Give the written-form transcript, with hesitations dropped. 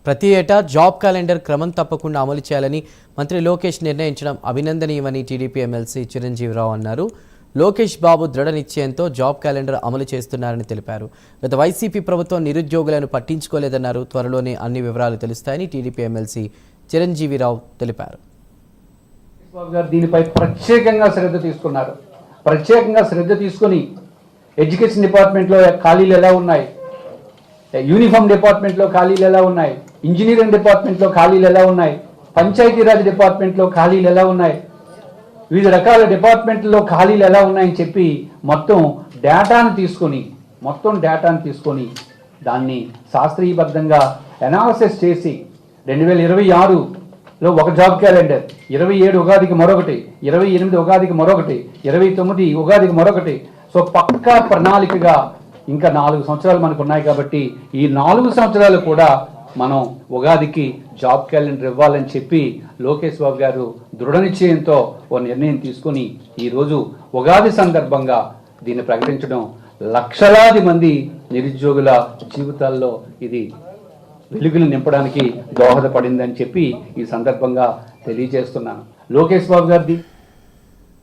ప్రతి ఏటా job calendar క్రమం తప్పకుండా అమలు చేయాలని మంత్రి లోకేష్ నిర్ణయించడం అభినందనీయమని టీడీపీ ఎమ్మెల్సీ చిరంజీవిరావు అన్నారు. లోకేష్ బాబు దృఢ నిశ్చయంతో జాబ్ క్యాలెండర్ అమలు చేస్తున్నారని తెలిపారు. గత వైసీపీ ప్రభుత్వం నిరుద్యోగులను పట్టించుకోలేదన్నారు. త్వరలోనే అన్ని వివరాలు తెలుస్తాయని టీడీపీ ఎమ్మెల్సీ చిరంజీవిరావు తెలిపారు. దీనిపై ప్రత్యేకంగా శ్రద్ధ తీసుకుని ఎడ్యుకేషన్ డిపార్ట్మెంట్లో ఖాళీలు ఎలా ఉన్నాయి, యూనిఫామ్ డిపార్ట్మెంట్లో ఖాళీలు ఎలా ఉన్నాయి, ఇంజనీరింగ్ డిపార్ట్మెంట్లో ఖాళీలు ఎలా ఉన్నాయి, పంచాయతీరాజ్ డిపార్ట్మెంట్లో ఖాళీలు ఎలా ఉన్నాయి, వివిధ రకాల డిపార్ట్మెంట్లో ఖాళీలు ఎలా ఉన్నాయని చెప్పి మొత్తం డేటాను తీసుకొని దాన్ని శాస్త్రీయబద్ధంగా అనాలిసిస్ చేసి 2026లో ఒక జాబ్ క్యాలెండర్, 27 ఉగాదికి మరొకటి, 28 ఉగాదికి మరొకటి, 29 ఉగాదికి మరొకటి. సో పక్కా ప్రణాళికగా ఇంకా 4 సంవత్సరాలు మనకు ఉన్నాయి కాబట్టి ఈ 4 సంవత్సరాలు కూడా మనం ఉగాదికి జాబ్ క్యాలెండర్ ఇవ్వాలని చెప్పి లోకేష్ బాబు గారు దృఢ నిశ్చయంతో ఓ నిర్ణయం తీసుకుని ఈరోజు ఉగాది సందర్భంగా దీన్ని ప్రకటించడం లక్షలాది మంది నిరుద్యోగుల జీవితాల్లో ఇది వెలుగులు నింపడానికి దోహదపడిందని చెప్పి ఈ సందర్భంగా తెలియజేస్తున్నాను. లోకేష్ బాబు గారిది